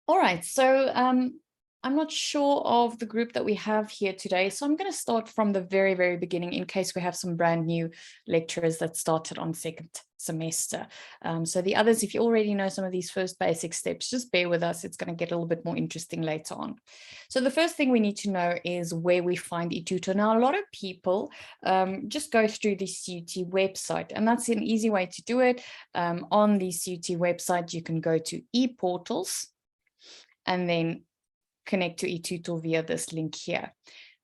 All right, so I'm not sure of the group that we have here today, so I'm going to start from the very, very beginning in case we have some brand new lecturers that started on second semester. So the others, if you already know some of these first basic steps, just bear with us. It's going to get a little bit more interesting later on. So the first thing we need to know is where we find eThuto. Now, a lot of people just go through the CUT website, and that's an easy way to do it. On the CUT website, you can go to ePortals and then connect to eThuto via this link here.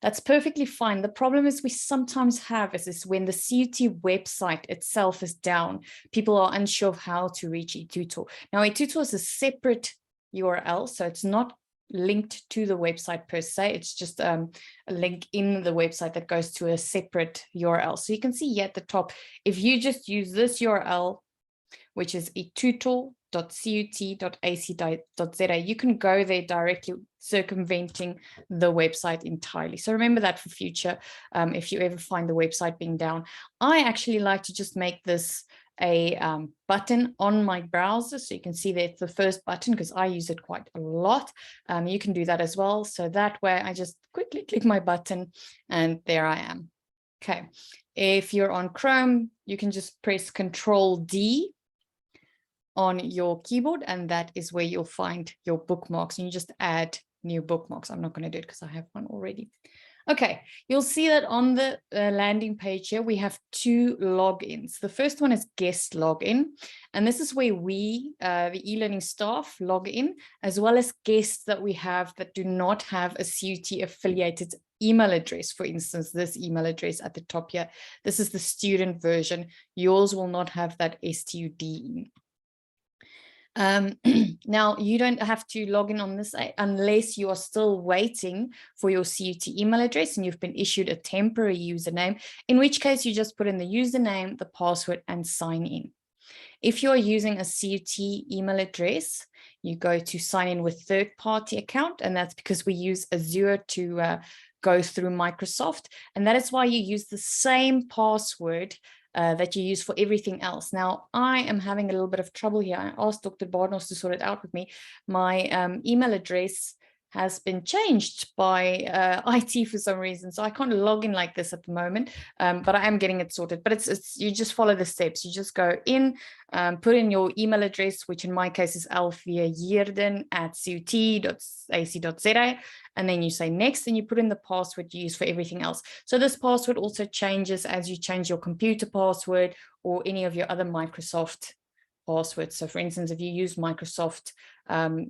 That's perfectly fine. The problem is we sometimes have is when the CUT website itself is down, people are unsure of how to reach eThuto. Now, eThuto is a separate URL, so it's not linked to the website per se. It's just a link in the website that goes to a separate URL. So you can see here at the top, if you just use this URL, which is eThuto.cut.ac.za. You can go there directly, circumventing the website entirely. So remember that for future, if you ever find the website being down. I actually like to just make this a button on my browser. So you can see that it's the first button because I use it quite a lot. You can do that as well. So that way I just quickly click my button and there I am. Okay. If you're on Chrome, you can just press Control-D on your keyboard, and that is where you'll find your bookmarks, and you just add new bookmarks. I'm not going to do it because I have one already. Okay, you'll see that on the landing page here, we have two logins. The first one is guest login, and this is where we, the e-learning staff, log in, as well as guests that we have that do not have a CUT affiliated email address. For instance, this email address at the top here, this is the student version. Yours will not have that STUD. Now, you don't have to log in on this unless you are still waiting for your CUT email address and you've been issued a temporary username, in which case you just put in the username, the password, and sign in. If you're using a CUT email address, you go to sign in with third-party account, and that's because we use Azure to go through Microsoft, and that is why you use the same password that you use for everything else. Now, I am having a little bit of trouble here. I asked Dr. Barnos to sort it out with me. My email address has been changed by IT for some reason, so I can't log in like this at the moment, but I am getting it sorted. But it's you just follow the steps. You just go in, put in your email address, which in my case is alfiajerden@cut.ac.za, and then you say next, and you put in the password you use for everything else. So this password also changes as you change your computer password or any of your other Microsoft passwords. So for instance, if you use Microsoft,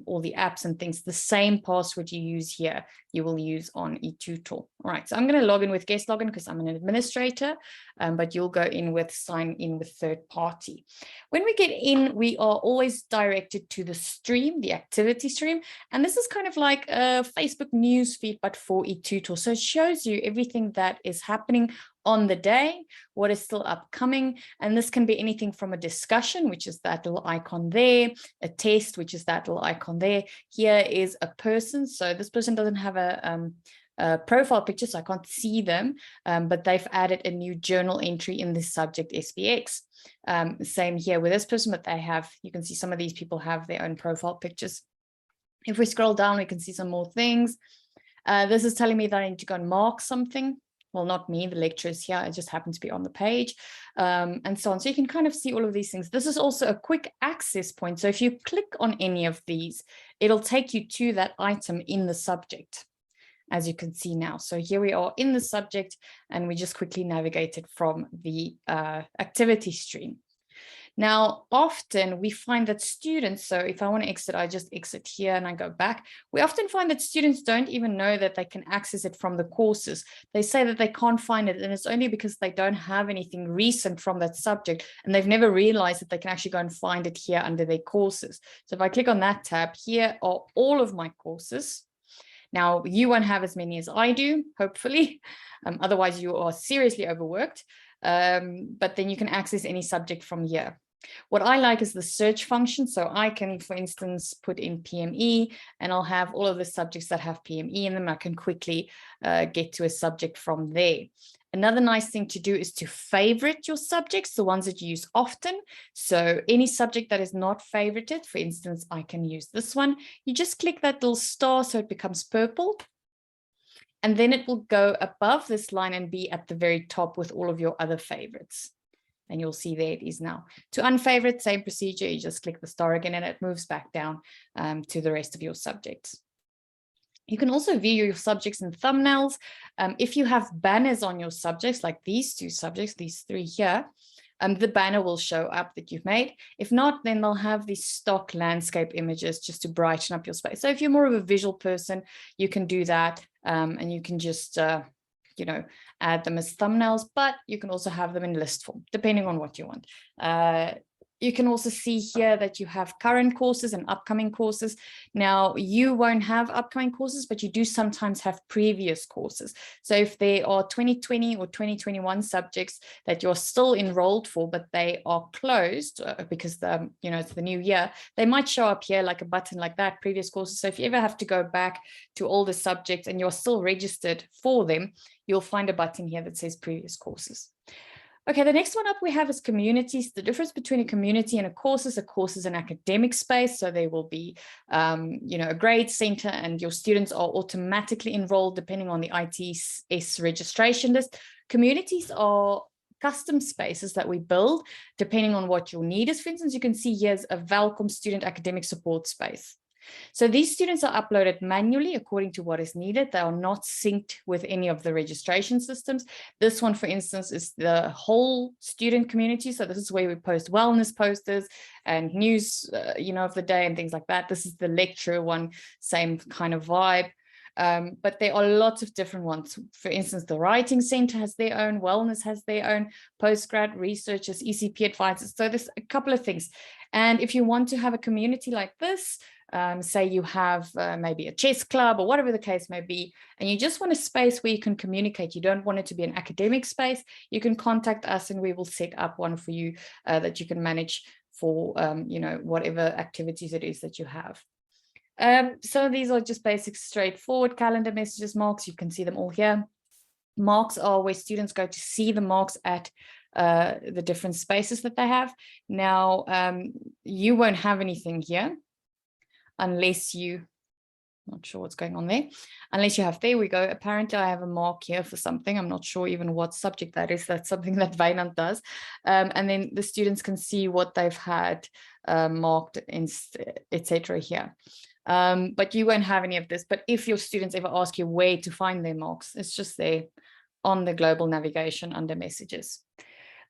all the apps and things, the same password you use here, you will use on eThuto. All right, so I'm going to log in with guest login because I'm an administrator, but you'll go in with sign in with third party. When we get in, we are always directed to the stream, the activity stream. And this is kind of like a Facebook news feed, but for eThuto. So it shows you everything that is happening on the day, what is still upcoming. And this can be anything from a discussion, which is that little icon there, a test, which is that little icon there. Here is a person. So this person doesn't have a profile picture, so I can't see them, but they've added a new journal entry in this subject SPX. Same here with this person, but they have, you can see some of these people have their own profile pictures. If we scroll down, we can see some more things. This is telling me that I need to go and mark something. Well, not me, the lecture is here. I just happen to be on the page, and so on. So you can kind of see all of these things. This is also a quick access point. So if you click on any of these, it'll take you to that item in the subject, as you can see now. So here we are in the subject, and we just quickly navigated from the activity stream. Now, often we find that students, so if I want to exit, I just exit here and I go back. We often find that students don't even know that they can access it from the courses. They say that they can't find it, and it's only because they don't have anything recent from that subject, and they've never realized that they can actually go and find it here under their courses. So if I click on that tab, here are all of my courses. Now, you won't have as many as I do, hopefully. Otherwise, you are seriously overworked. But then you can access any subject from here. What I like is the search function. So I can, for instance, put in PME, and I'll have all of the subjects that have PME in them. I can quickly get to a subject from there. Another nice thing to do is to favorite your subjects, the ones that you use often. So any subject that is not favorited, for instance, I can use this one. You just click that little star so it becomes purple. And then it will go above this line and be at the very top with all of your other favorites. And you'll see there it is now. To unfavorite, same procedure, you just click the star again and it moves back down to the rest of your subjects. You can also view your subjects in thumbnails. If you have banners on your subjects, like these two subjects, these three here, the banner will show up that you've made. If not, then they'll have these stock landscape images just to brighten up your space. So if you're more of a visual person, you can do that and you can just, you know, add them as thumbnails, but you can also have them in list form, depending on what you want. You can also see here that you have current courses and upcoming courses. Now, you won't have upcoming courses, but you do sometimes have previous courses. So if there are 2020 or 2021 subjects that you're still enrolled for, but they are closed because you know, it's the new year, they might show up here like a button like that, previous courses. So if you ever have to go back to all the subjects and you're still registered for them, you'll find a button here that says previous courses. Okay, the next one up we have is communities. The difference between a community and a course is an academic space. So there will be, you know, a grade center and your students are automatically enrolled depending on the ITS registration list. Communities are custom spaces that we build depending on what your need is. For instance, you can see here's a Welcome Student Academic Support Space. So these students are uploaded manually according to what is needed. They are not synced with any of the registration systems. This one, for instance, is the whole student community. So this is where we post wellness posters and news, you know, of the day and things like that. This is the lecture one, same kind of vibe. But there are lots of different ones. For instance, the Writing Center has their own, Wellness has their own, postgrad researchers, ECP advisors. So there's a couple of things. And if you want to have a community like this, say you have maybe a chess club or whatever the case may be, and you just want a space where you can communicate, you don't want it to be an academic space, you can contact us and we will set up one for you that you can manage for, you know, whatever activities it is that you have. So these are just basic, straightforward calendar messages, marks. You can see them all here. Marks are where students go to see the marks at the different spaces that they have. Now, you won't have anything here unless you, not sure what's going on there, unless you have, there we go. Apparently I have a mark here for something. I'm not sure even what subject that is. That's something that Vainant does. And then the students can see what they've had marked, etc. here. But you won't have any of this. But if your students ever ask you where to find their marks, it's just there on the global navigation under messages.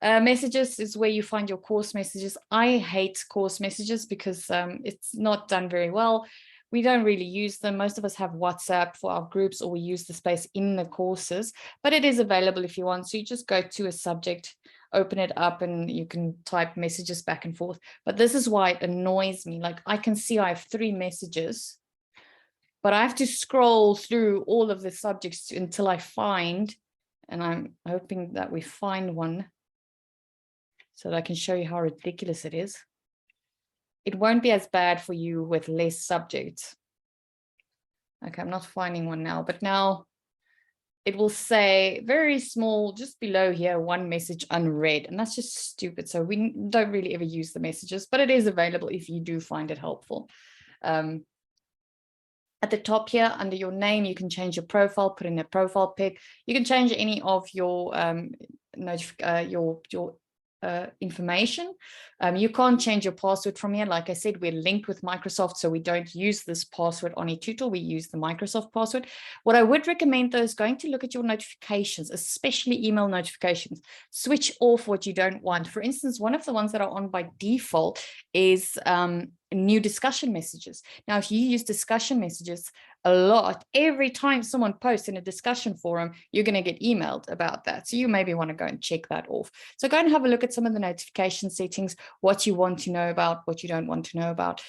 Messages is where you find your course messages. I hate course messages because it's not done very well. We don't really use them. Most of us have WhatsApp for our groups, or we use the space in the courses, but it is available if you want. So you just go to a subject, open it up, and you can type messages back and forth. But this is why it annoys me. Like, I can see I have 3 messages, but I have to scroll through all of the subjects until I find, and I'm hoping that we find one so that I can show you how ridiculous it is. It won't be as bad for you with less subjects. Okay, I'm not finding one now, but now it will say very small, just below here, 1 message unread, and that's just stupid. So we don't really ever use the messages, but it is available if you do find it helpful. At the top here, under your name, you can change your profile, put in a profile pic. You can change any of your information. You can't change your password from here. Like I said, we're linked with Microsoft, so we don't use this password on eThuto. We use the Microsoft password. What I would recommend, though, is going to look at your notifications, especially email notifications. Switch off what you don't want. For instance, one of the ones that are on by default is new discussion messages. Now, if you use discussion messages a lot, every time someone posts in a discussion forum, you're going to get emailed about that. So you maybe want to go and check that off. So go and have a look at some of the notification settings, what you want to know about, what you don't want to know about.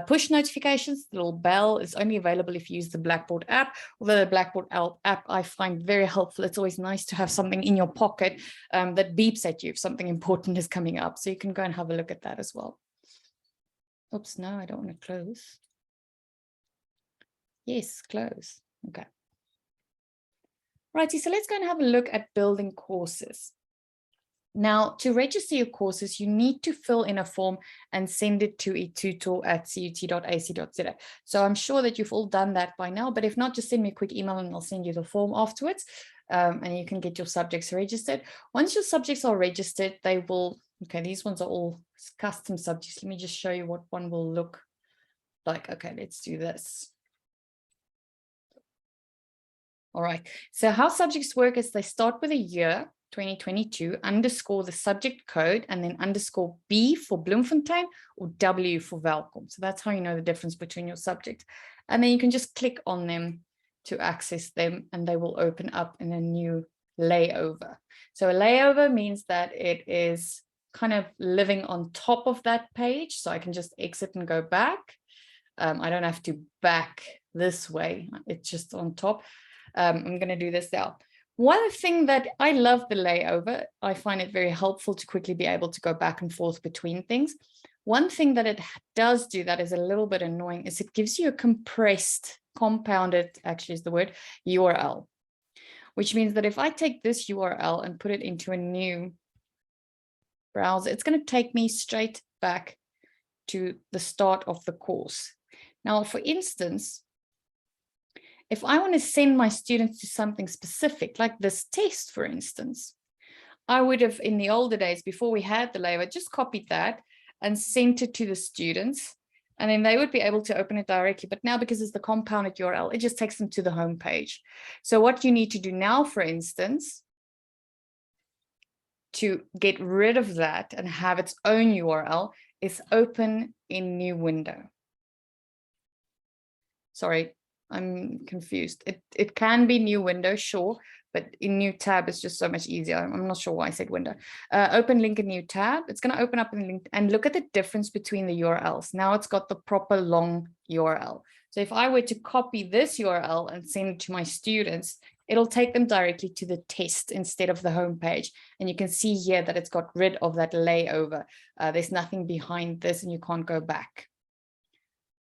Push notifications, the little bell is only available if you use the Blackboard app. Although the Blackboard app I find very helpful. It's always nice to have something in your pocket that beeps at you if something important is coming up. So you can go and have a look at that as well. Oops, no, I don't want to close. Yes, close. Okay. Righty, so let's go and have a look at building courses. Now, to register your courses, you need to fill in a form and send it to eThuto@cut.ac.za. So I'm sure that you've all done that by now, but if not, just send me a quick email and I'll send you the form afterwards, and you can get your subjects registered. Once your subjects are registered, they will, okay, these ones are all custom subjects. Let me just show you what one will look like. Okay, let's do this. All right, so how subjects work is they start with a year, 2022, underscore the subject code, and then underscore B for Bloemfontein or W for Welkom. So that's how you know the difference between your subject. And then you can just click on them to access them, and they will open up in a new layover. So a layover means that it is kind of living on top of that page. So I can just exit and go back. I don't have to back this way. It's just on top. I'm going to do this now. One thing that I love the layover, I find it very helpful to quickly be able to go back and forth between things. One thing that it does do that is a little bit annoying is it gives you a compressed, compounded, actually is the word, URL, which means that if I take this URL and put it into a new browser, it's going to take me straight back to the start of the course. Now, for instance, if I want to send my students to something specific, like this test, for instance, I would have, in the older days, before we had the layover, just copied that and sent it to the students, and then they would be able to open it directly. But now, because it's the compounded URL, it just takes them to the home page. So what you need to do now, for instance, to get rid of that and have its own URL is open in new window. Sorry, I'm confused. It can be new window, sure, but in new tab is just so much easier. I'm not sure why I said window. Open link in new tab. It's going to open up in link and look at the difference between the URLs. Now it's got the proper long URL. So if I were to copy this URL and send it to my students, it'll take them directly to the test instead of the home page. And you can see here that it's got rid of that layover. There's nothing behind this and you can't go back.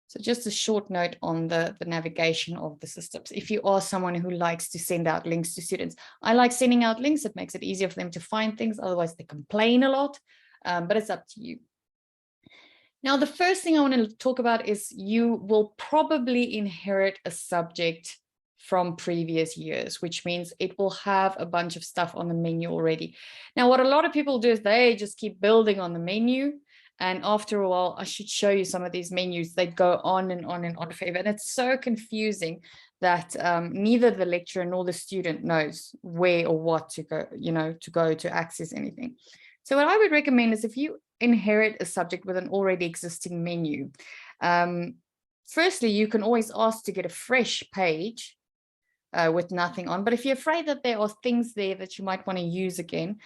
So just a short note on the navigation of the systems. If you are someone who likes to send out links to students, I like sending out links. It makes it easier for them to find things. Otherwise, they complain a lot, but it's up to you. Now, the first thing I want to talk about is you will probably inherit a subject from previous years, which means it will have a bunch of stuff on the menu already. Now, what a lot of people do is they just keep building on the menu. And after a while, I should show you some of these menus. They go on and on and on forever. And it's so confusing that neither the lecturer nor the student knows where or what to go, to access anything. So what I would recommend is if you inherit a subject with an already existing menu, firstly, you can always ask to get a fresh page with nothing on. But if you're afraid that there are things there that you might want to use again,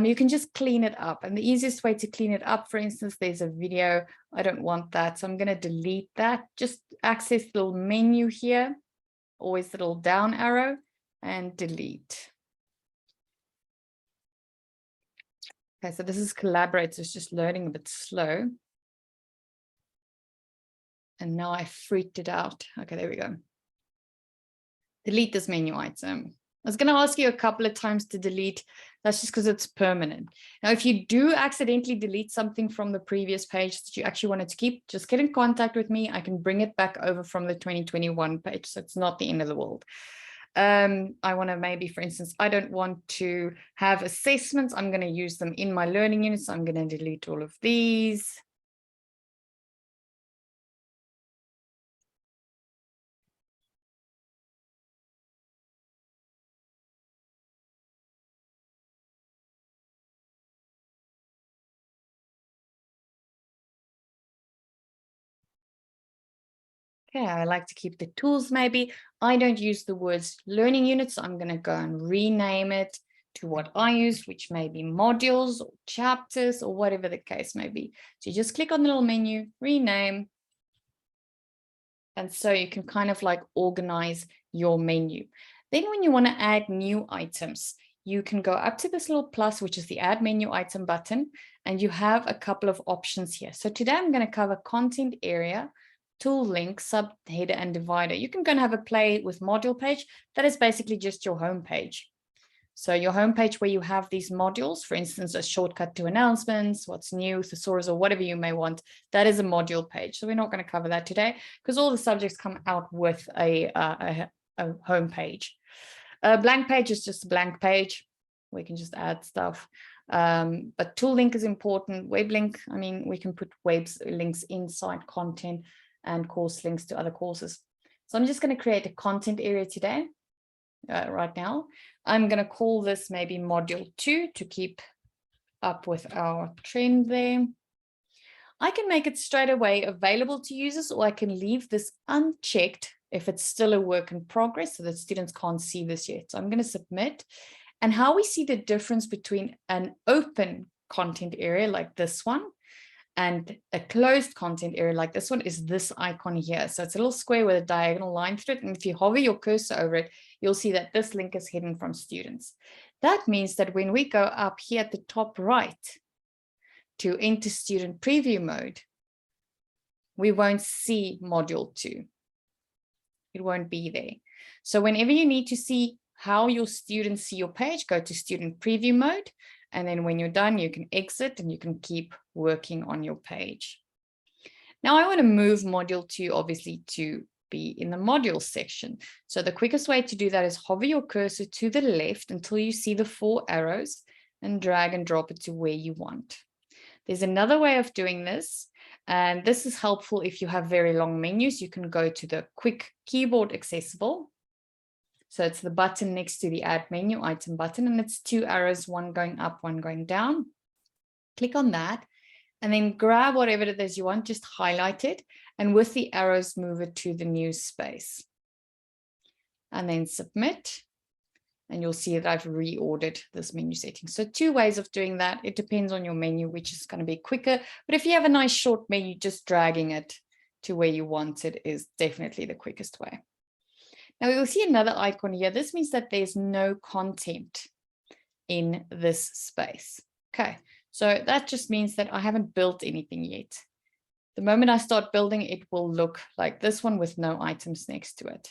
you can just clean it up. And the easiest way to clean it up, for instance, there's a video. I don't want that, so I'm going to delete that. Just access the little menu here, always the little down arrow, and delete. Okay, so this is Collaborate, so it's just loading a bit slow. And now I freaked it out. Okay, there we go. Delete this menu item. I was going to ask you a couple of times to delete. That's just because it's permanent. Now, if you do accidentally delete something from the previous page that you actually wanted to keep, just get in contact with me. I can bring it back over from the 2021 page. So it's not the end of the world. I want to maybe, for instance, I don't want to have assessments. I'm going to use them in my learning units. So I'm going to delete all of these. Okay, I like to keep the tools maybe. I don't use the words learning units. So I'm going to go and rename it to what I use, which may be modules or chapters or whatever the case may be. So you just click on the little menu, rename. And so you can kind of like organize your menu. Then when you want to add new items, you can go up to this little plus, which is the add menu item button, and you have a couple of options here. So today I'm going to cover content area, tool link, subheader, and divider. You can go and have a play with module page. That is basically just your home page. So your homepage where you have these modules, for instance, a shortcut to announcements, what's new, thesaurus, or whatever you may want, that is a module page. So we're not going to cover that today because all the subjects come out with a homepage. A blank page is just a blank page. We can just add stuff. But tool link is important. Web link, I mean, we can put web links inside content and course links to other courses. So I'm just going to create a content area today. Right now, I'm going to call this maybe module 2 to keep up with our trend there. I can make it straight away available to users, or I can leave this unchecked if it's still a work in progress so that students can't see this yet. So I'm going to submit. And how we see the difference between an open content area like this one and a closed content area like this one is this icon here. So it's a little square with a diagonal line through it. And if you hover your cursor over it, you'll see that this link is hidden from students. That means that when we go up here at the top right to enter student preview mode, we won't see module 2. It won't be there. So whenever you need to see how your students see your page, go to student preview mode. And then when you're done, you can exit and you can keep working on your page. Now I want to move module 2, obviously, to be in the module section. So the quickest way to do that is hover your cursor to the left until you see the 4 arrows and drag and drop it to where you want. There's another way of doing this, and this is helpful if you have very long menus. You can go to the quick keyboard accessible. So it's the button next to the add menu item button, and it's 2 arrows, one going up, one going down. Click on that and then grab whatever it is you want, just highlight it, and with the arrows move it to the new space. And then submit, and you'll see that I've reordered this menu setting. So 2 ways of doing that. It depends on your menu, which is going to be quicker. But if you have a nice short menu, just dragging it to where you want it is definitely the quickest way. Now we will see another icon here. This means that there's no content in this space. Okay, so that just means that I haven't built anything yet. The moment I start building, it will look like this one with no items next to it.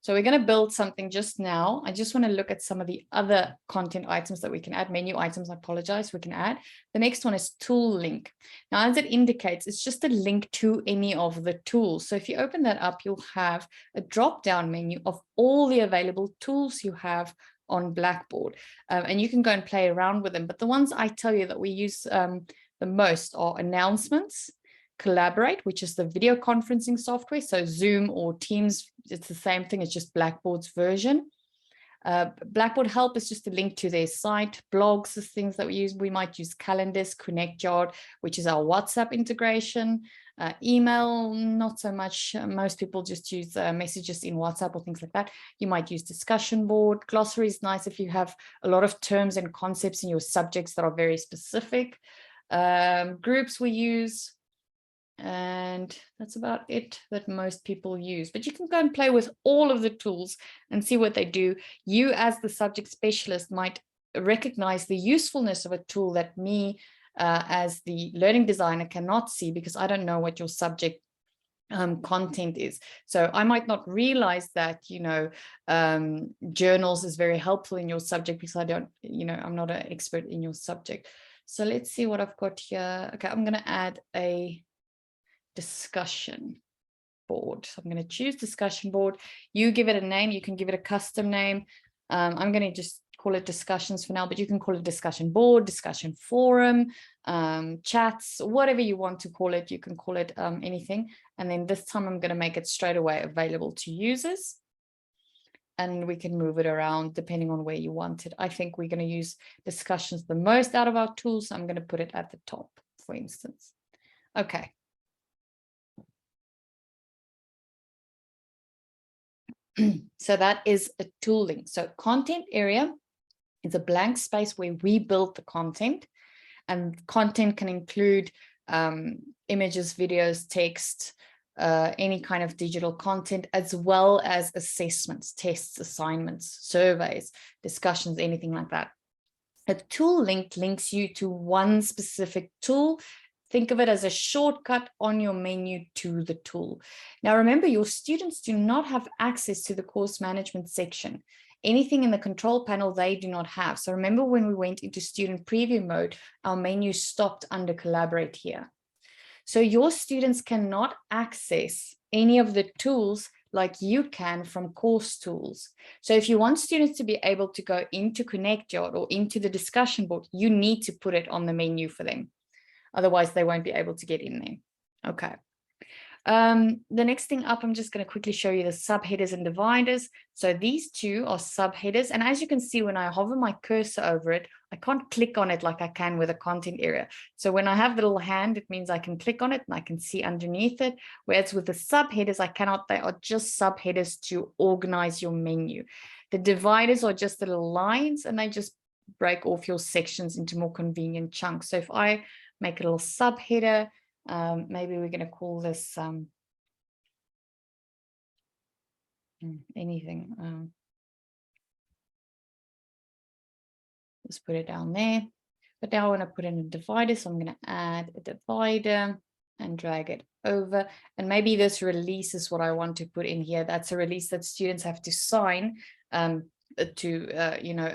So we're going to build something just now. I just want to look at some of the other content items that we can add, menu items, I apologize, we can add. The next one is tool link. Now, as it indicates, it's just a link to any of the tools. So if you open that up, you'll have a drop-down menu of all the available tools you have on Blackboard. And you can go and play around with them. But the ones I tell you that we use the most are announcements, Collaborate, which is the video conferencing software. So Zoom or Teams, it's the same thing. It's just Blackboard's version. Blackboard Help is just a link to their site. Blogs is things that we use. We might use calendars, ConnectYard, which is our WhatsApp integration. Email, not so much. Most people just use messages in WhatsApp or things like that. You might use discussion board. Glossary is nice if you have a lot of terms and concepts in your subjects that are very specific. Groups we use. And that's about it that most people use. But you can go and play with all of the tools and see what they do. You, as the subject specialist, might recognize the usefulness of a tool that me, as the learning designer, cannot see because I don't know what your subject content is. So I might not realize that, journals is very helpful in your subject because I don't, I'm not an expert in your subject. So let's see what I've got here. Okay, I'm going to add a discussion board. So I'm going to choose discussion board. You give it a name. You can give it a custom name. I'm going to just call it discussions for now, but you can call it discussion board, discussion forum, chats, whatever you want to call it. You can call it anything. And then this time I'm going to make it straight away available to users. And we can move it around depending on where you want it. I think we're going to use discussions the most out of our tools. So I'm going to put it at the top, for instance. Okay. So that is a tool link. So content area is a blank space where we build the content, and content can include images, videos, text, any kind of digital content, as well as assessments, tests, assignments, surveys, discussions, anything like that. A tool link links you to one specific tool Think of it as a shortcut on your menu to the tool. Now, remember, your students do not have access to the course management section. Anything in the control panel, they do not have. So remember when we went into student preview mode, our menu stopped under collaborate here. So your students cannot access any of the tools like you can from course tools. So if you want students to be able to go into ConnectYard or into the discussion board, you need to put it on the menu for them. Otherwise, they won't be able to get in there. Okay. The next thing up, I'm just going to quickly show you the subheaders and dividers. So these two are subheaders. And as you can see, when I hover my cursor over it, I can't click on it like I can with a content area. So when I have the little hand, it means I can click on it and I can see underneath it. Whereas with the subheaders, I cannot. They are just subheaders to organize your menu. The dividers are just the little lines and they just break off your sections into more convenient chunks. So if I make a little subheader, maybe we're going to call this anything. Let's put it down there. But now I want to put in a divider, so I'm going to add a divider and drag it over. And maybe this release is what I want to put in here. That's a release that students have to sign to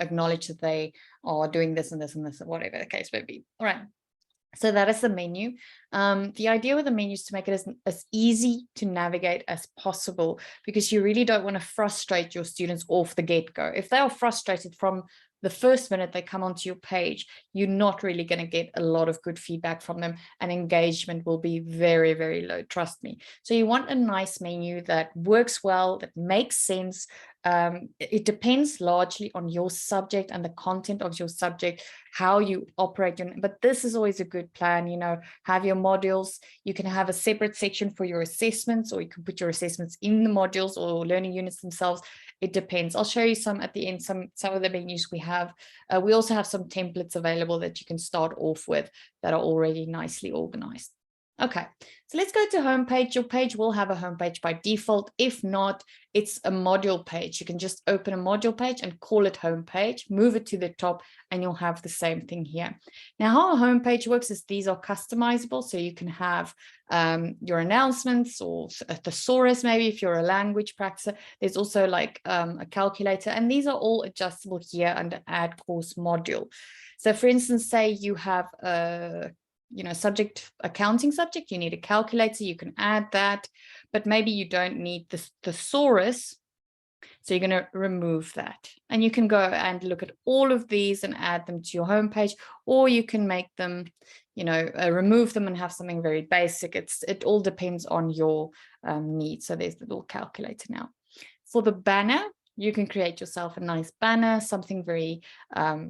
acknowledge that they are doing this and this and this, or whatever the case may be. All right. So that is the menu. The idea with the menu is to make it as easy to navigate as possible, because you really don't want to frustrate your students off the get-go. If they are frustrated from the first minute they come onto your page, you're not really going to get a lot of good feedback from them, and engagement will be very, very low, trust me. So you want a nice menu that works well, that makes sense. It depends largely on your subject and the content of your subject, how you operate but this is always a good plan. Have your modules. You can have a separate section for your assessments, or you can put your assessments in the modules or learning units themselves. It depends. I'll show you some at the end, some of the menus we have. We also have some templates available that you can start off with that are already nicely organized. Okay, so let's go to homepage. Your page will have a homepage by default. If not, it's a module page. You can just open a module page and call it homepage, move it to the top, and you'll have the same thing here. Now, how a homepage works is these are customizable. So you can have your announcements or a thesaurus, maybe if you're a language practicer. There's also like a calculator, and these are all adjustable here under add course module. So for instance, say you have a subject, accounting subject, you need a calculator, you can add that, but maybe you don't need the thesaurus. So you're going to remove that, and you can go and look at all of these and add them to your homepage, or you can make them, remove them and have something very basic. It all depends on your needs. So there's the little calculator now. For the banner, you can create yourself a nice banner, something very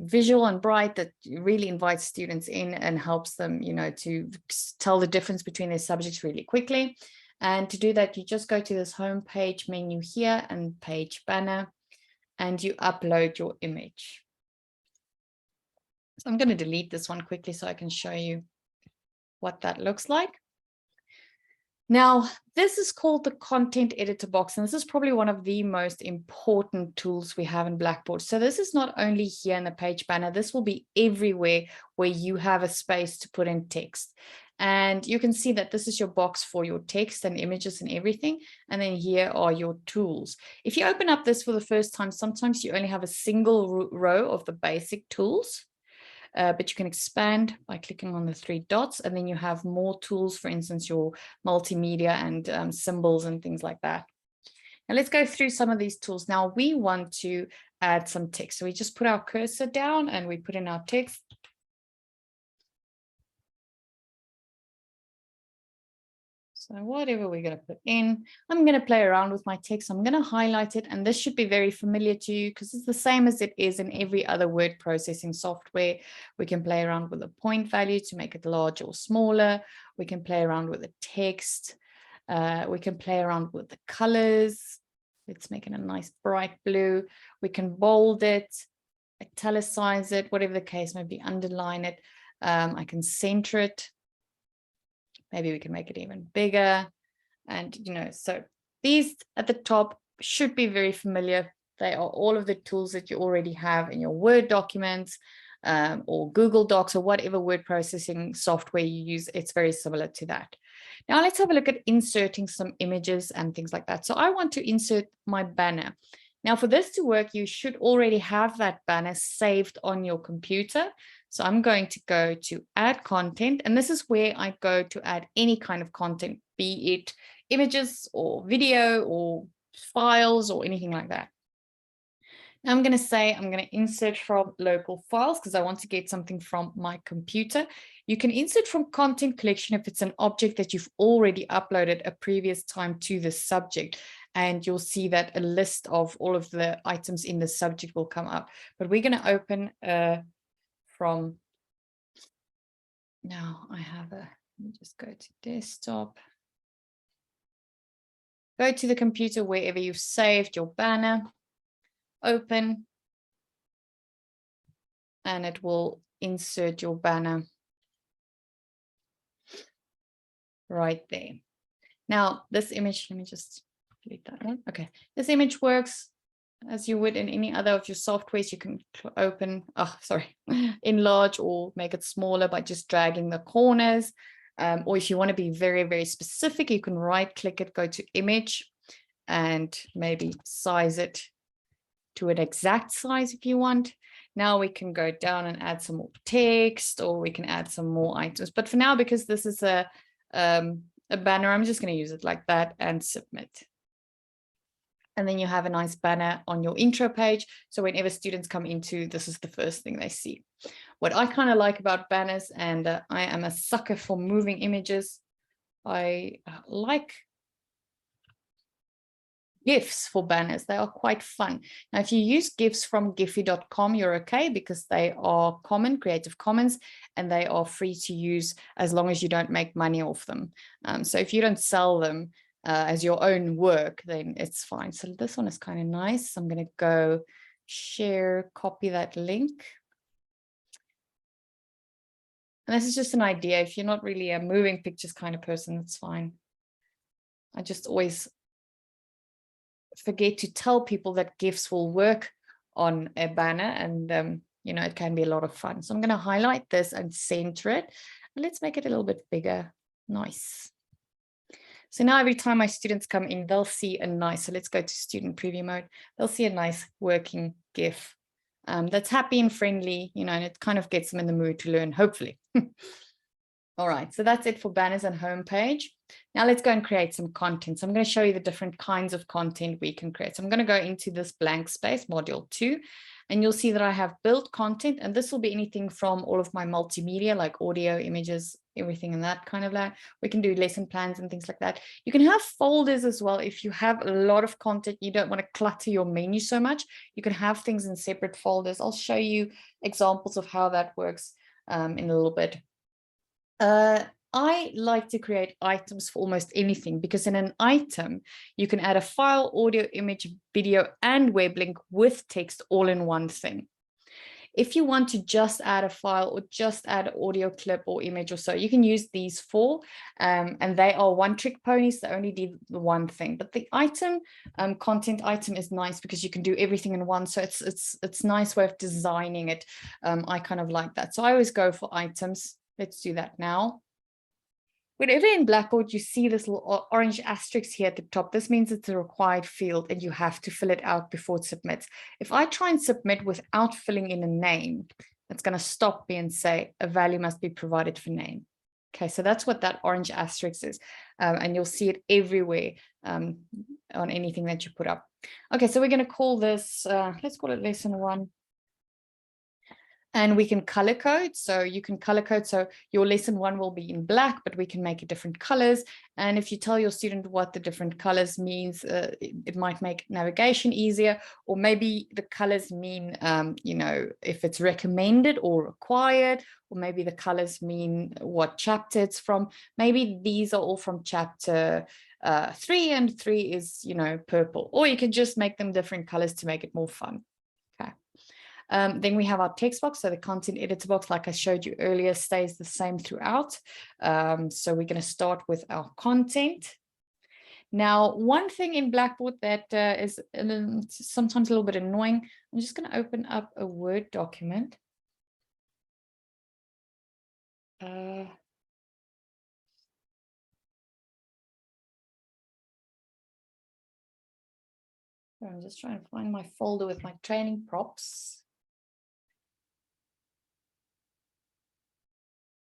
visual and bright that really invites students in and helps them, to tell the difference between their subjects really quickly. And to do that, you just go to this home page menu here and page banner, and you upload your image. So I'm going to delete this one quickly so I can show you what that looks like. Now, this is called the content editor box, and this is probably one of the most important tools we have in Blackboard. So this is not only here in the page banner, this will be everywhere where you have a space to put in text. And you can see that this is your box for your text and images and everything. And then here are your tools. If you open up this for the first time, sometimes you only have a single row of the basic tools. But you can expand by clicking on the three dots, and then you have more tools, for instance, your multimedia and symbols and things like that. Now let's go through some of these tools. Now we want to add some text. So we just put our cursor down and we put in our text. So whatever we're going to put in, I'm going to play around with my text. I'm going to highlight it, and this should be very familiar to you because it's the same as it is in every other word processing software. We can play around with the point value to make it larger or smaller. We can play around with the text. We can play around with the colors. Let's make it a nice bright blue. We can bold it, italicize it, whatever the case may be, underline it. I can center it. Maybe we can make it even bigger. And, so these at the top should be very familiar. They are all of the tools that you already have in your Word documents. or Google Docs or whatever word processing software you use. It's very similar to that. Now let's have a look at inserting some images and things like that. So I want to insert my banner. Now for this to work, you should already have that banner saved on your computer. So I'm going to go to add content, and this is where I go to add any kind of content, be it images or video or files or anything like that. Now I'm going to say I'm going to insert from local files because I want to get something from my computer. You can insert from content collection if it's an object that you've already uploaded a previous time to the subject, and you'll see that a list of all of the items in the subject will come up. But we're going to open from, now I have let me just go to desktop. Go to the computer wherever you've saved your banner, open, and it will insert your banner right there. Now, this image, let me just delete that one. Okay, this image works as you would in any other of your softwares. You can open, enlarge or make it smaller by just dragging the corners. Or if you want to be very, very specific, you can right click it, go to image, and maybe size it to an exact size if you want. Now we can go down and add some more text, or we can add some more items. But for now, because this is a banner, I'm just going to use it like that and submit. And then you have a nice banner on your intro page. So whenever students come into, this is the first thing they see. What I kind of like about banners, and I am a sucker for moving images, I like GIFs for banners. They are quite fun. Now, if you use GIFs from giphy.com, you're okay because they are common, Creative Commons, and they are free to use as long as you don't make money off them. So if you don't sell them as your own work, then it's fine. So this one is kind of nice. I'm going to go share, copy that link. And this is just an idea. If you're not really a moving pictures kind of person, that's fine. I just always forget to tell people that GIFs will work on a banner, and you know, it can be a lot of fun. So I'm going to highlight this and center it. And let's make it a little bit bigger. Nice. So now every time my students come in, they'll see a nice, so let's go to student preview mode. They'll see a nice working GIF that's happy and friendly, you know, and it kind of gets them in the mood to learn, hopefully. All right, so that's it for banners and homepage. Now let's go and create some content. So I'm going to show you the different kinds of content we can create. So I'm going to go into this blank space, module 2, and you'll see that I have built content, and this will be anything from all of my multimedia, like audio, images, everything in that kind of line. We can do lesson plans and things like that. You can have folders as well. If you have a lot of content, you don't want to clutter your menu so much, you can have things in separate folders. I'll show you examples of how that works in a little bit. I like to create items for almost anything, because in an item, you can add a file, audio, image, video, and web link with text all in one thing. If you want to just add a file or just add an audio clip or image or so, you can use these four, and they are one-trick ponies. They only do the one thing. But the item, content item, is nice because you can do everything in one. So it's nice way of designing it. I kind of like that. So I always go for items. Let's do that now. Whenever in Blackboard you see this little orange asterisk here at the top, this means it's a required field and you have to fill it out before it submits. If I try and submit without filling in a name, it's going to stop me and say a value must be provided for name. Okay, so that's what that orange asterisk is, and you'll see it everywhere on anything that you put up. Okay, so we're going to call this, let's call it lesson 1. And we can color code. So you can color code. So your lesson 1 will be in black, but we can make it different colors. And if you tell your student what the different colors means, it might make navigation easier, or maybe the colors mean, you know, if it's recommended or required, or maybe the colors mean what chapter it's from. Maybe these are all from chapter 3, and 3 is, you know, purple, or you can just make them different colors to make it more fun. Then we have our text box. So the content editor box, like I showed you earlier, stays the same throughout. So we're going to start with our content. Now, one thing in Blackboard that is sometimes a little bit annoying, I'm just going to open up a Word document. I'm just trying to find my folder with my training props.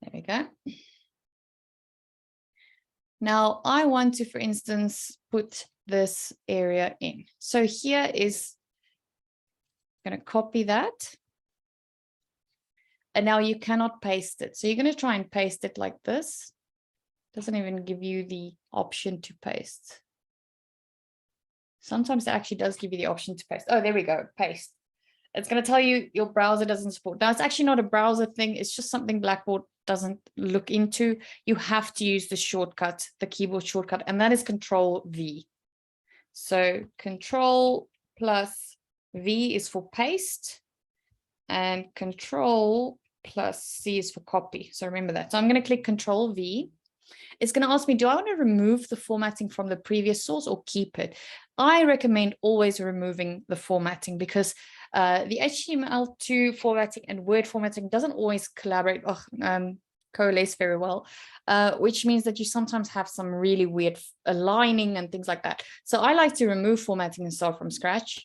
There we go. Now I want to, for instance, put this area in. So here is, I'm going to copy that. And now you cannot paste it. So you're going to try and paste it like this. Doesn't even give you the option to paste. Sometimes it actually does give you the option to paste. Oh, there we go, paste. It's going to tell you your browser doesn't support. Now, it's actually not a browser thing. It's just something Blackboard doesn't look into. You have to use the shortcut, the keyboard shortcut, and that is Control V. So Control plus V is for paste, and Control plus C is for copy. So remember that. So I'm going to click Control V. It's going to ask me, do I want to remove the formatting from the previous source or keep it? I recommend always removing the formatting because the HTML2 formatting and Word formatting doesn't always collaborate or coalesce very well, which means that you sometimes have some really weird aligning and things like that. So I like to remove formatting and start from scratch.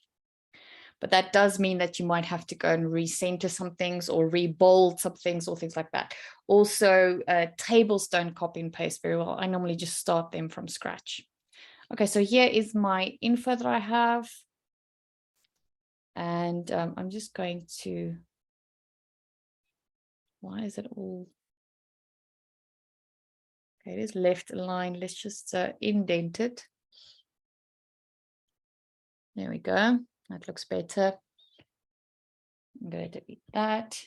But that does mean that you might have to go and recenter some things or rebold some things or things like that. Also, tables don't copy and paste very well. I normally just start them from scratch. Okay, so here is my info that I have. And I'm just going to, why is it all? Okay, it is left aligned. Let's just indent it. There we go. That looks better. I'm going to delete that.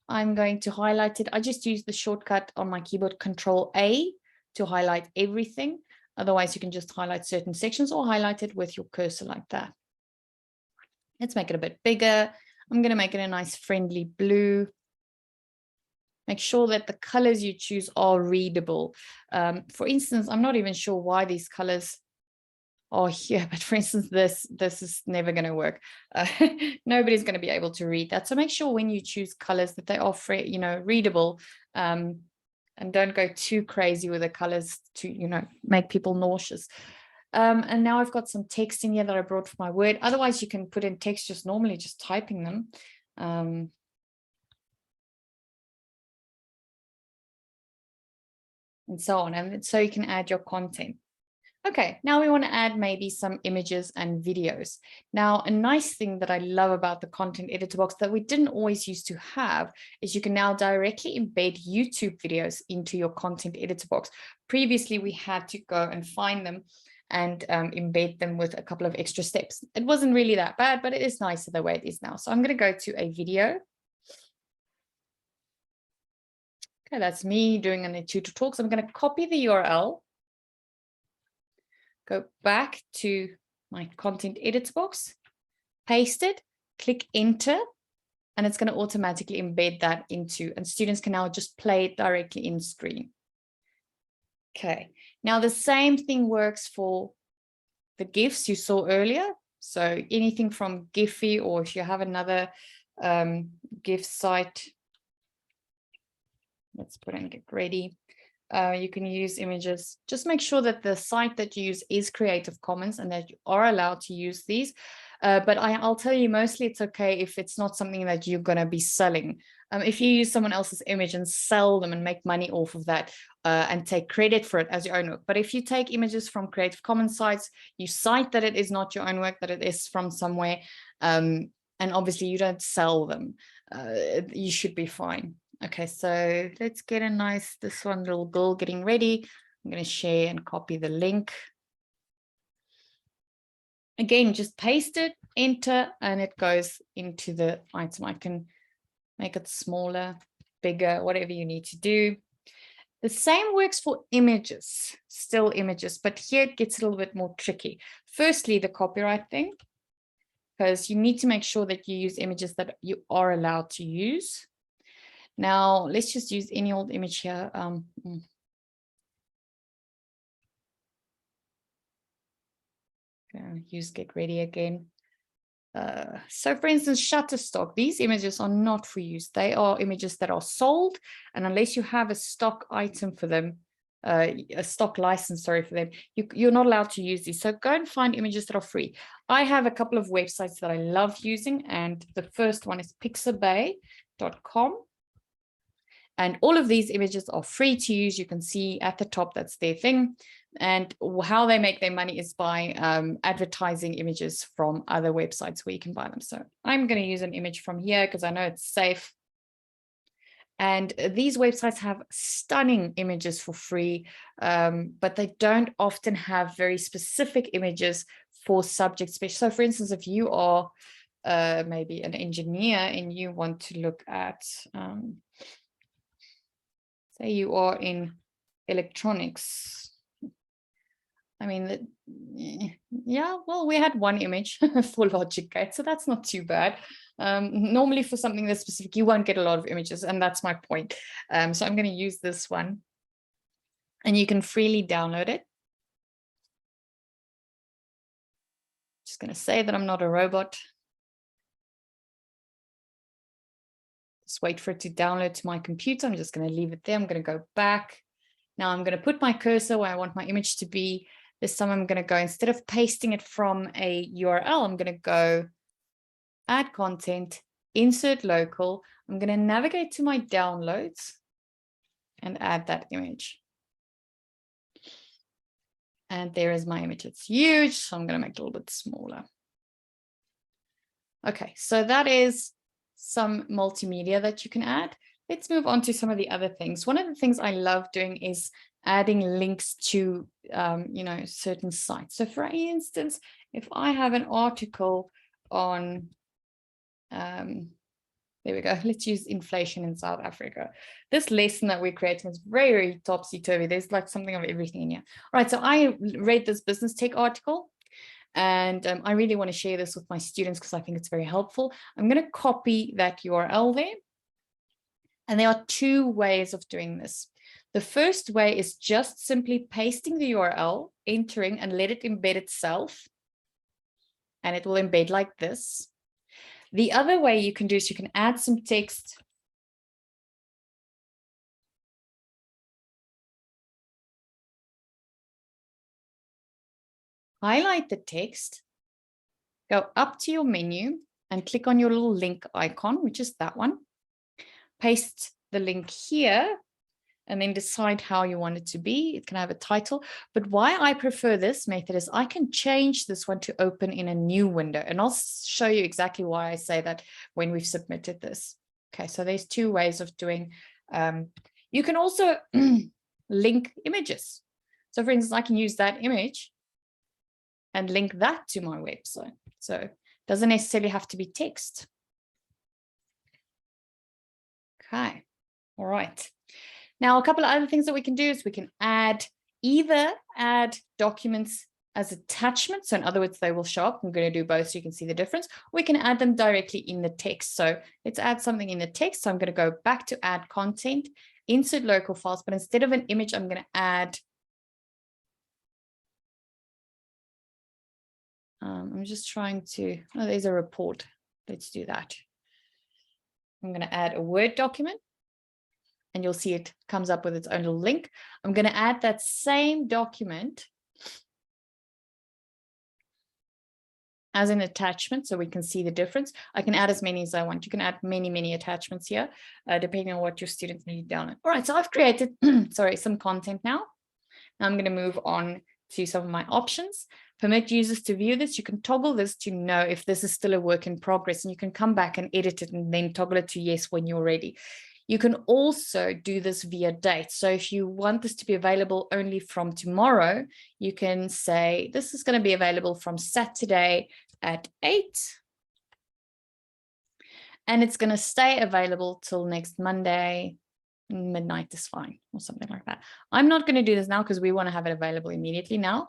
I'm going to highlight it. I just use the shortcut on my keyboard, Control A, to highlight everything. Otherwise, you can just highlight certain sections or highlight it with your cursor like that. Let's make it a bit bigger. I'm going to make it a nice friendly blue. Make sure that the colors you choose are readable. For instance, I'm not even sure why these colors are here, but for instance, this is never going to work. Nobody's going to be able to read that. So make sure when you choose colors that they are readable, and don't go too crazy with the colors to make people nauseous. And now I've got some text in here that I brought for my Word. Otherwise, you can put in text just normally, just typing them. And so on. And so you can add your content. Okay, now we want to add maybe some images and videos. Now, a nice thing that I love about the content editor box that we didn't always used to have is you can now directly embed YouTube videos into your content editor box. Previously, we had to go and find them and embed them with a couple of extra steps. It wasn't really that bad, but it is nicer the way it is now. So I'm going to go to a video. Okay, that's me doing an eThuto talk. So I'm going to copy the URL. Go back to my content editor box, paste it, click enter, and it's going to automatically embed that into, and students can now just play it directly in screen. Okay, now the same thing works for the GIFs you saw earlier. So anything from Giphy, or if you have another GIF site, let's put in Get Ready. You can use images. Just make sure that the site that you use is Creative Commons and that you are allowed to use these. But I'll tell you, mostly it's okay if it's not something that you're going to be selling. If you use someone else's image and sell them and make money off of that and take credit for it as your own work. But if you take images from Creative Commons sites, you cite that it is not your own work, that it is from somewhere, and obviously you don't sell them, you should be fine. Okay, so let's get a nice, this one little girl getting ready. I'm going to share and copy the link. Again, just paste it, enter, and it goes into the item. I can make it smaller, bigger, whatever you need to do. The same works for images, still images, but here it gets a little bit more tricky. Firstly, the copyright thing, because you need to make sure that you use images that you are allowed to use. Now, let's just use any old image here. Use Get Ready again. So for instance, Shutterstock, these images are not for use. They are images that are sold, and unless you have a stock item for them, a stock license, sorry, for them, you're not allowed to use these. So go and find images that are free. I have a couple of websites that I love using, and the first one is pixabay.com. And all of these images are free to use. You can see at the top, that's their thing. And how they make their money is by advertising images from other websites where you can buy them. So I'm going to use an image from here because I know it's safe. And these websites have stunning images for free, but they don't often have very specific images for subject special. So for instance, if you are maybe an engineer and you want to look at, say you are in electronics. I mean, yeah, well, we had one image for logic gate, so that's not too bad. Normally for something that's specific, you won't get a lot of images, and that's my point. So I'm going to use this one, and you can freely download it. Just going to say that I'm not a robot. Just wait for it to download to my computer. I'm just going to leave it there. I'm going to go back. Now I'm going to put my cursor where I want my image to be. This time I'm going to go, instead of pasting it from a URL, I'm going to go add content, insert local. I'm going to navigate to my downloads and add that image. And there is my image. It's huge, so I'm going to make it a little bit smaller. Okay, so that is some multimedia that you can add. Let's move on to some of the other things. One of the things I love doing is adding links to, certain sites. So for instance, if I have an article on, there we go, let's use inflation in South Africa. This lesson that we're creating is very, very topsy-turvy. There's like something of everything in here. All right, so I read this business tech article, and I really want to share this with my students because I think it's very helpful. I'm going to copy that URL there. And there are two ways of doing this. The first way is just simply pasting the URL, entering, and let it embed itself. And it will embed like this. The other way you can do is you can add some text. Highlight the text, go up to your menu and click on your little link icon, which is that one. Paste the link here and then decide how you want it to be. It can have a title, but why I prefer this method is I can change this one to open in a new window, and I'll show you exactly why I say that when we've submitted this. Okay, so there's two ways of doing. You can also link images. So for instance, I can use that image and link that to my website. So it doesn't necessarily have to be text. Okay, all right. Now, a couple of other things that we can do is we can either add documents as attachments. So in other words, they will show up. I'm going to do both so you can see the difference. We can add them directly in the text. So let's add something in the text. So I'm going to go back to add content, insert local files, but instead of an image, I'm going to add, I'm just trying to, oh, there's a report. Let's do that. I'm going to add a Word document. And you'll see it comes up with its own little link. I'm going to add that same document as an attachment so we can see the difference. I can add as many as I want. You can add many, many attachments here, depending on what your students need down. All right, so I've created, some content now. Now I'm going to move on to some of my options. Permit users to view this. You can toggle this to know if this is still a work in progress, and you can come back and edit it and then toggle it to yes when you're ready. You can also do this via date. So if you want this to be available only from tomorrow, you can say this is going to be available from Saturday at 8. And it's going to stay available till next Monday. Midnight is fine, or something like that. I'm not going to do this now because we want to have it available immediately now,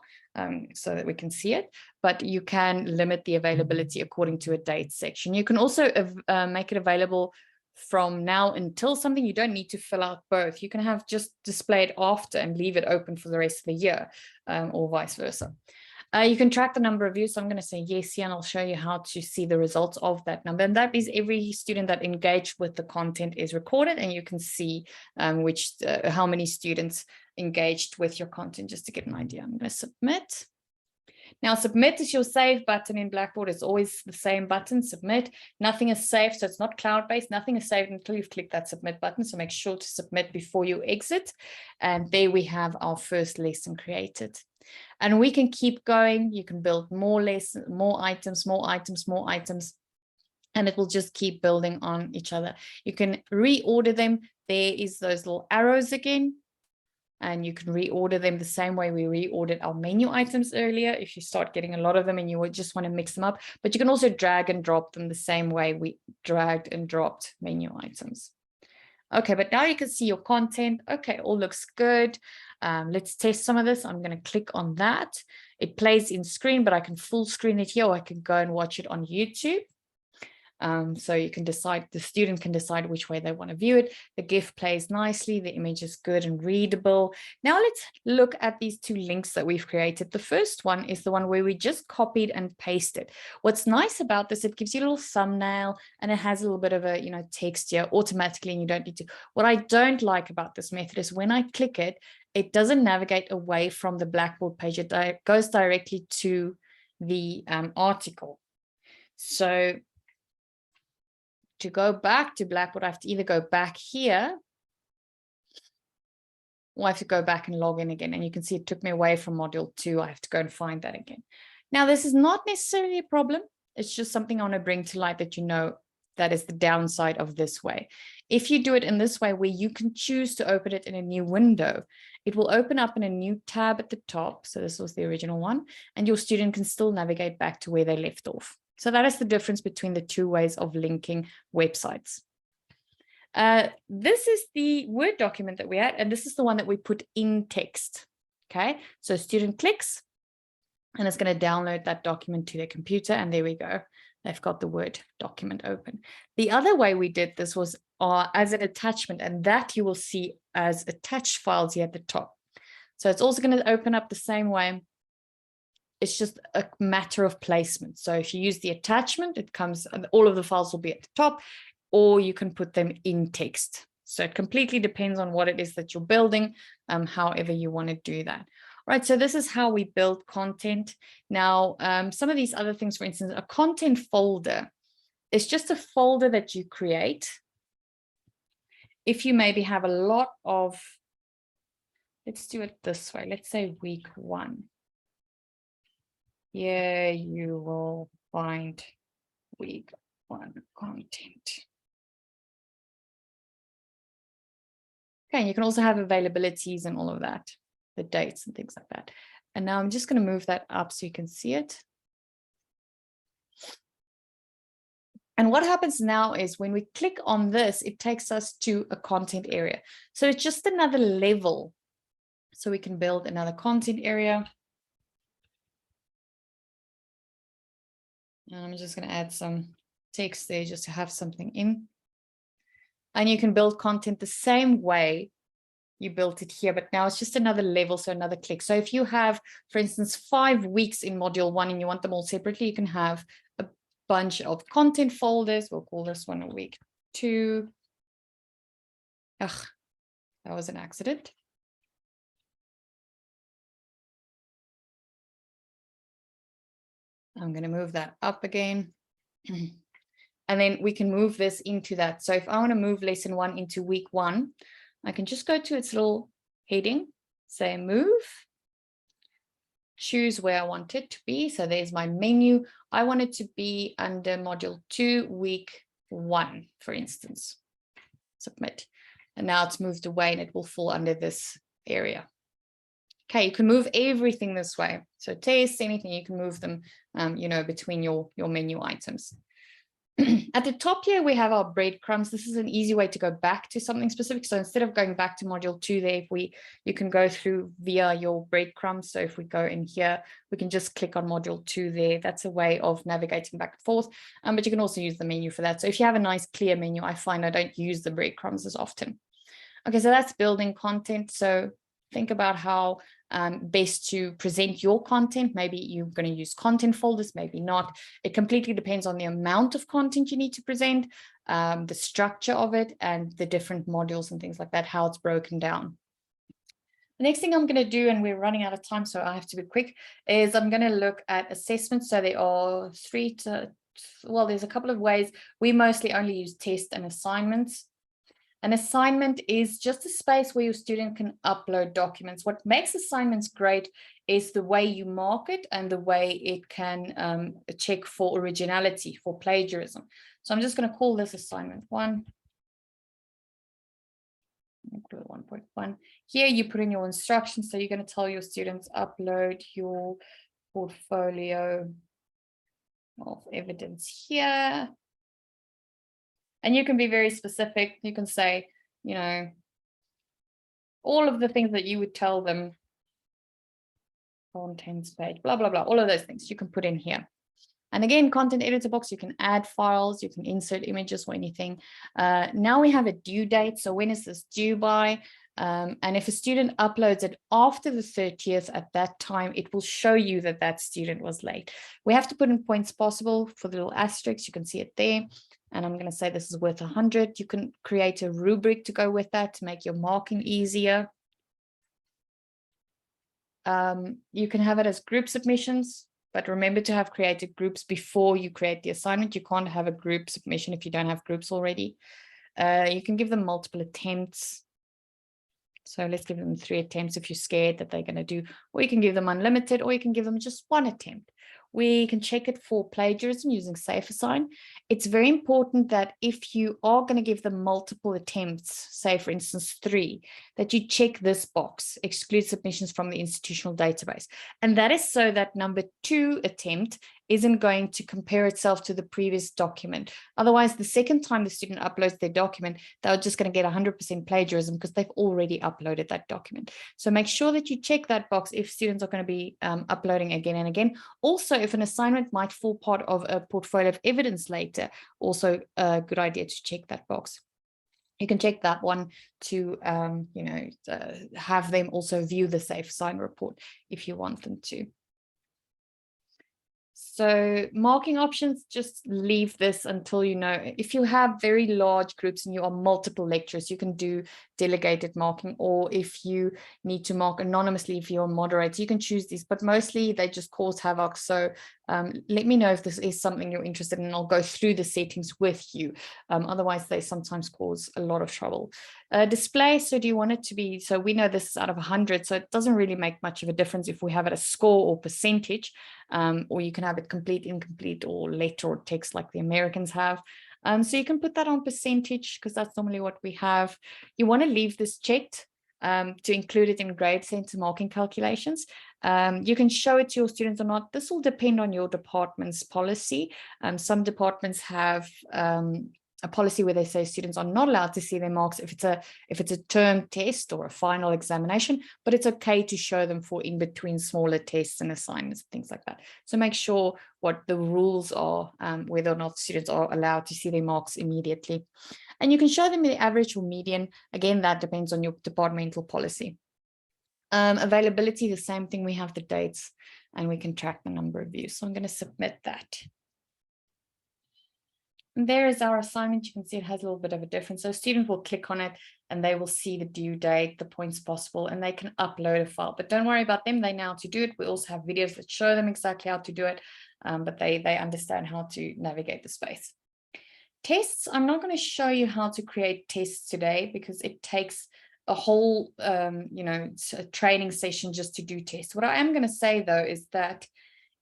so that we can see it. But you can limit the availability according to a date section. You can also make it available from now until something. You don't need to fill out both. You can have just displayed after and leave it open for the rest of the year, or vice versa. You can track the number of views. So I'm going to say yes here, and I'll show you how to see the results of that number. And that is every student that engaged with the content is recorded, and you can see how many students engaged with your content, just to get an idea. I'm going to submit. Now, submit is your save button in Blackboard. It's always the same button, submit. Nothing is saved, so it's not cloud-based. Nothing is saved until you've clicked that submit button. So make sure to submit before you exit. And there we have our first lesson created. And we can keep going. You can build more lessons, more items, more items, more items. And it will just keep building on each other. You can reorder them. There is those little arrows again. And you can reorder them the same way we reordered our menu items earlier if you start getting a lot of them and you would just want to mix them up. But you can also drag and drop them the same way we dragged and dropped menu items. Okay, but now you can see your content. Okay, all looks good. Let's test some of this. I'm going to click on that. It plays in screen, but I can full screen it here, or I can go and watch it on YouTube. So you can decide, the student can decide which way they want to view it. The GIF plays nicely, the image is good and readable. Now let's look at these two links that we've created. The first one is the one where we just copied and pasted. What's nice about this, it gives you a little thumbnail and it has a little bit of a text here automatically, and you don't need to. What I don't like about this method is when I click it, it doesn't navigate away from the Blackboard page. It goes directly to the article. So to go back to Blackboard, I have to either go back here or I have to go back and log in again. And you can see it took me away from module 2. I have to go and find that again. Now, this is not necessarily a problem. It's just something I want to bring to light that that is the downside of this way. If you do it in this way, where you can choose to open it in a new window, it will open up in a new tab at the top. So this was the original one, and your student can still navigate back to where they left off. So that is the difference between the two ways of linking websites. This is the Word document that we had, and this is the one that we put in text. Okay, so student clicks, and it's going to download that document to their computer, and there we go. They've got the Word document open. The other way we did this was as an attachment, and that you will see as attached files here at the top. So it's also going to open up the same way. It's just a matter of placement. So if you use the attachment, all of the files will be at the top, or you can put them in text. So it completely depends on what it is that you're building, however you want to do that. All right, so this is how we build content. Now, some of these other things, for instance, a content folder is just a folder that you create. If you maybe have a lot of, let's do it this way. Let's say week 1. Here you will find week 1 content. Okay, and you can also have availabilities and all of that, the dates and things like that. And now I'm just going to move that up so you can see it. And what happens now is when we click on this, it takes us to a content area. So it's just another level. So we can build another content area. And I'm just going to add some text there just to have something in. And you can build content the same way you built it here, but now it's just another level, so another click. So if you have, for instance, 5 weeks in module 1 and you want them all separately, you can have a bunch of content folders. We'll call this one a week 2. Ugh, that was an accident. I'm going to move that up again. And then we can move this into that. So if I want to move lesson 1 into week 1, I can just go to its little heading, say move, choose where I want it to be. So there's my menu. I want it to be under module 2, week 1, for instance. Submit. And now it's moved away and it will fall under this area. Okay, you can move everything this way. So test, anything, you can move them, between your menu items. At the top here, we have our breadcrumbs. This is an easy way to go back to something specific. So instead of going back to module 2 there, you can go through via your breadcrumbs. So if we go in here, we can just click on module 2 there. That's a way of navigating back and forth. But you can also use the menu for that. So if you have a nice clear menu, I find I don't use the breadcrumbs as often. Okay, so that's building content. So think about how best to present your content. Maybe you're going to use content folders, maybe not. It completely depends on the amount of content you need to present, the structure of it, and the different modules and things like that, how it's broken down. The next thing I'm going to do, and we're running out of time, so I have to be quick, is I'm going to look at assessments. So there are there's a couple of ways. We mostly only use tests and assignments. An assignment is just a space where your student can upload documents. What makes assignments great is the way you mark it and the way it can check for originality, for plagiarism. So I'm just going to call this assignment 1. 1.1. Here you put in your instructions. So you're going to tell your students upload your portfolio of evidence here. And you can be very specific. You can say, you know, all of the things that you would tell them, contents page, blah, blah, blah, all of those things you can put in here. And again, content editor box, you can add files, you can insert images or anything. Now we have a due date. So when is this due by? And if a student uploads it after the 30th, at that time, it will show you that that student was late. We have to put in points possible for the little asterisks. You can see it there. And I'm going to say this is worth 100. You can create a rubric to go with that to make your marking easier. You can have it as group submissions, but remember to have created groups before you create the assignment. You can't have a group submission if you don't have groups already. You can give them multiple attempts. So let's give them 3 attempts if you're scared that they're going to do, or you can give them unlimited, or you can give them just 1 attempt. We can check it for plagiarism using SafeAssign. It's very important that if you are going to give them multiple attempts, say for instance 3, that you check this box, exclude submissions from the institutional database. And that is so that number 2 attempt isn't going to compare itself to the previous document. Otherwise, the second time the student uploads their document, they're just going to get 100% plagiarism because they've already uploaded that document. So make sure that you check that box if students are going to be uploading again and again. Also, if an assignment might fall part of a portfolio of evidence later, also a good idea to check that box. You can check that one to, have them also view the SafeAssign report if you want them to. So marking options, just leave this until you know. If you have very large groups and you are multiple lecturers, you can do delegated marking, or if you need to mark anonymously, if you're a moderator, you can choose these, but mostly they just cause havoc. So let me know if this is something you're interested in, and I'll go through the settings with you. Otherwise, they sometimes cause a lot of trouble. Display, so do you want it to be, so we know this is out of 100, so it doesn't really make much of a difference if we have it a score or percentage, or you can have it complete, incomplete, or letter or text like the Americans have. So you can put that on percentage because that's normally what we have. You want to leave this checked to include it in grade center marking calculations. You can show it to your students or not. This will depend on your department's policy. Some departments have a policy where they say students are not allowed to see their marks if it's a term test or a final examination, but it's okay to show them for in between smaller tests and assignments, things like that. So make sure what the rules are, whether or not students are allowed to see their marks immediately. And you can show them the average or median. Again, that depends on your departmental policy. Availability, the same thing. We have the dates and we can track the number of views. So I'm going to submit that. And there is our assignment. You can see it has a little bit of a difference. So a student will click on it and they will see the due date, the points possible, and they can upload a file. But don't worry about them. They know how to do it. We also have videos that show them exactly how to do it, but they understand how to navigate the space. Tests, I'm not going to show you how to create tests today because it takes a whole, a training session just to do tests. What I am going to say, though, is that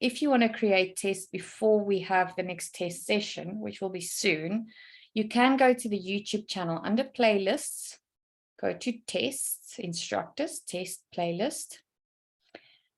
if you want to create tests before we have the next test session, which will be soon, you can go to the YouTube channel under playlists, go to tests, instructors, test playlist.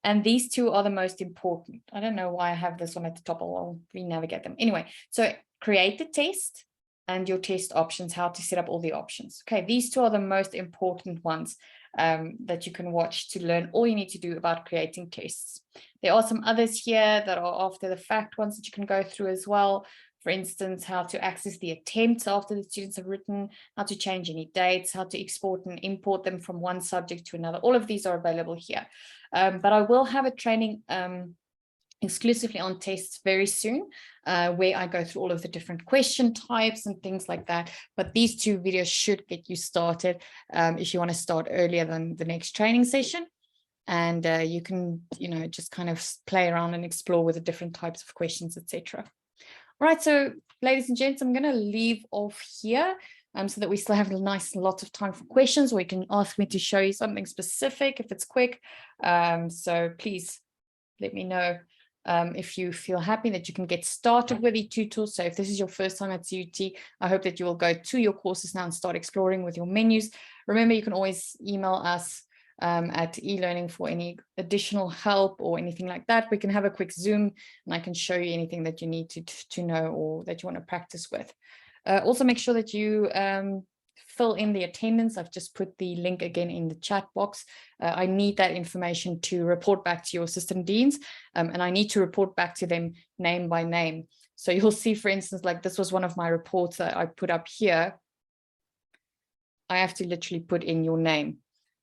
And these 2 are the most important. I don't know why I have this one at the top. I'll re-navigate them. Anyway, so create the test and your test options, how to set up all the options. Okay, these 2 are the most important ones that you can watch to learn all you need to do about creating tests. There are some others here that are after the fact ones that you can go through as well. For instance, how to access the attempts after the students have written, how to change any dates, how to export and import them from one subject to another. All of these are available here. But I will have a training exclusively on tests very soon, where I go through all of the different question types and things like that. But these two videos should get you started if you want to start earlier than the next training session. And you can, just kind of play around and explore with the different types of questions, etc. All right, so ladies and gents, I'm going to leave off here so that we still have a nice lot of time for questions, or you can ask me to show you something specific if it's quick. So please let me know if you feel happy that you can get started with eThuto. So if this is your first time at CUT, I hope that you will go to your courses now and start exploring with your menus. Remember, you can always email us at eLearning for any additional help or anything like that. We can have a quick Zoom and I can show you anything that you need to know or that you want to practice with. Also make sure that you fill in the attendance. I've just put the link again in the chat box. I need that information to report back to your assistant deans, and I need to report back to them name by name. So you'll see, for instance, like this was one of my reports that I put up here. I have to literally put in your name,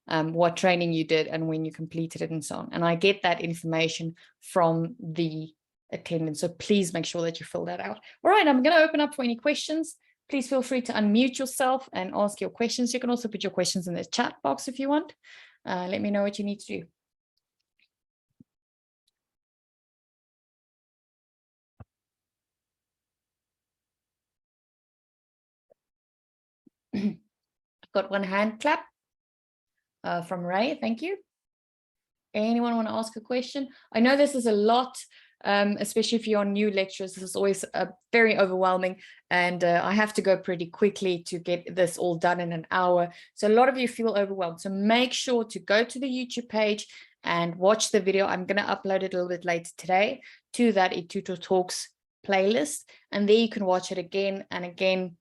what training you did and when you completed it and so on. And I get that information from the attendance. So please make sure that you fill that out. All right, I'm going to open up for any questions. Please feel free to unmute yourself and ask your questions. You can also put your questions in the chat box if you want. Let me know what you need to do. I've got one hand clap from Ray. Thank you. Anyone want to ask a question? I know this is a lot, especially if you're new lecturers. This is always very overwhelming, and I have to go pretty quickly to get this all done in an hour. So a lot of you feel overwhelmed. So make sure to go to the YouTube page and watch the video. I'm going to upload it a little bit later today to that eThuto Talks playlist, and there you can watch it again and again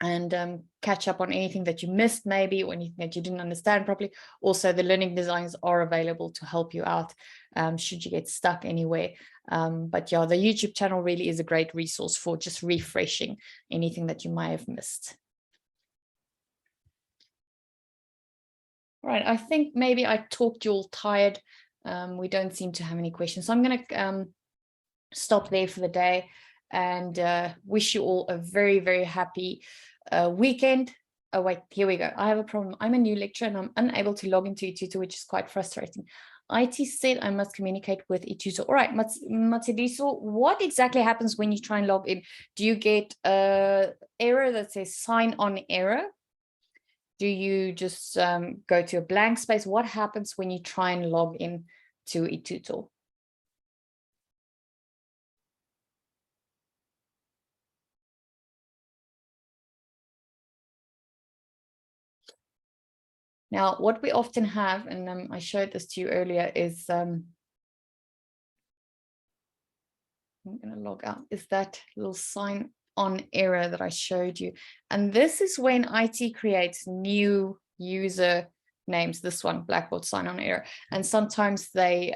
and catch up on anything that you missed maybe, or anything that you didn't understand properly. Also, the learning designs are available to help you out should you get stuck anywhere. But yeah, the YouTube channel really is a great resource for just refreshing anything that you might have missed. All right, I think maybe I talked you all tired. We don't seem to have any questions. So I'm going to stop there for the day and wish you all a very, very happy weekend. Oh, wait, here we go. I have a problem. I'm a new lecturer and I'm unable to log into eThuto, which is quite frustrating. IT said I must communicate with eThuto. All right, Matsidiso, what exactly happens when you try and log in? Do you get an error that says sign on error? Do you just go to a blank space? What happens when you try and log in to eThuto? Now, what we often have, and I showed this to you earlier, is I'm going to log out, is that little sign on error that I showed you. And this is when IT creates new user names, this one, Blackboard sign on error. And sometimes they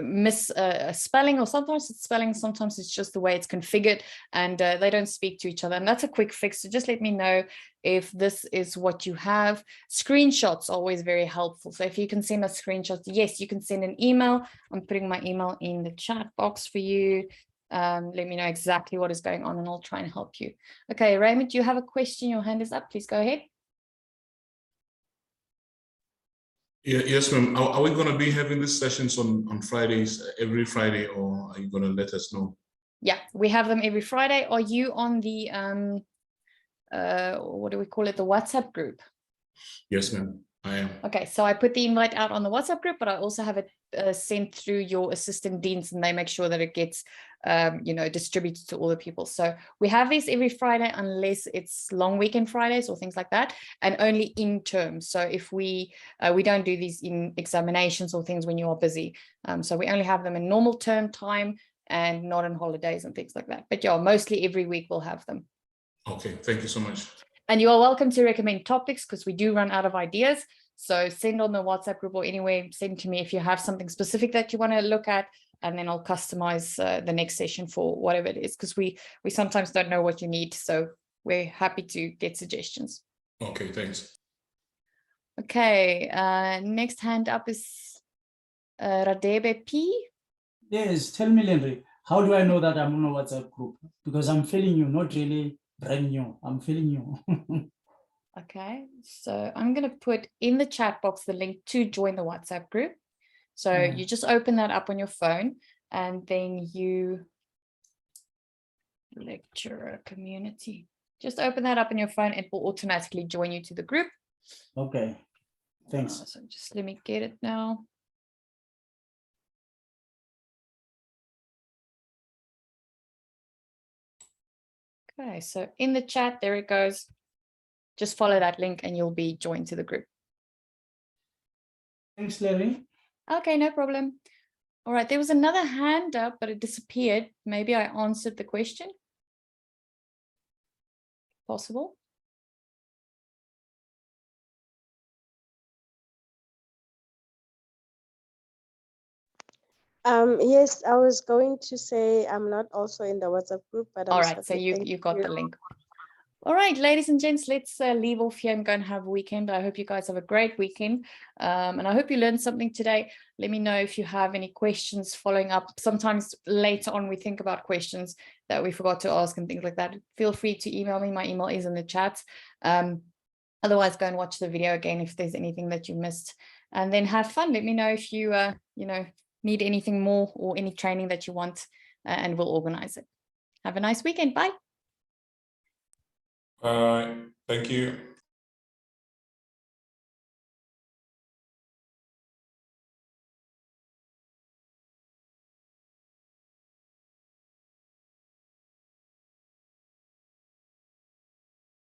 miss a spelling, or sometimes it's spelling, sometimes it's just the way it's configured, and they don't speak to each other. And that's a quick fix. So just let me know if this is what you have. Screenshots are always very helpful. So if you can send us screenshots, yes, you can send an email. I'm putting my email in the chat box for you. Let me know exactly what is going on and I'll try and help you. Okay, Raymond, do you have a question? Your hand is up. Please go ahead. Yeah, yes, ma'am. Are we going to be having these sessions on Fridays, every Friday, or are you going to let us know? Yeah, we have them every Friday. Are you on the, what do we call it, the WhatsApp group? Yes, ma'am, I am. Okay, so I put the invite out on the WhatsApp group, but I also have it sent through your assistant deans, and they make sure that it gets, distributed to all the people. So we have these every Friday, unless it's long weekend Fridays or things like that, and only in term. So if we don't do these in examinations or things when you are busy. So we only have them in normal term time and not on holidays and things like that. But yeah, mostly every week we'll have them. Okay, thank you so much. And you are welcome to recommend topics, because we do run out of ideas. So send on the WhatsApp group or anywhere, send to me if you have something specific that you want to look at. and then I'll customize the next session for whatever it is, because we sometimes don't know what you need. So we're happy to get suggestions. Okay, thanks. Okay, next hand up is Radebe P. Yes, tell me, Lenry, how do I know that I'm on a WhatsApp group? Because I'm feeling you, not really brand new. I'm feeling you. Okay, so I'm going to put in the chat box the link to join the WhatsApp group. So you just open that up on your phone, and then you lecturer community. Just open that up on your phone. It will automatically join you to the group. Okay, thanks. So just let me get it now. Okay, so in the chat, there it goes. Just follow that link and you'll be joined to the group. Thanks, Larry. Okay, no problem. All right, there was another hand up, but it disappeared. Maybe I answered the question. Possible. Yes, I was going to say I'm not also in the WhatsApp group, but I'm all right, so sorry. you got the link. All right, ladies and gents, let's leave off here and go and have a weekend. I hope you guys have a great weekend. And I hope you learned something today. Let me know if you have any questions following up. Sometimes later on, we think about questions that we forgot to ask and things like that. Feel free to email me. My email is in the chat. Otherwise, go and watch the video again if there's anything that you missed. And then have fun. Let me know if you, need anything more or any training that you want, and we'll organize it. Have a nice weekend. Bye. Bye. Thank you.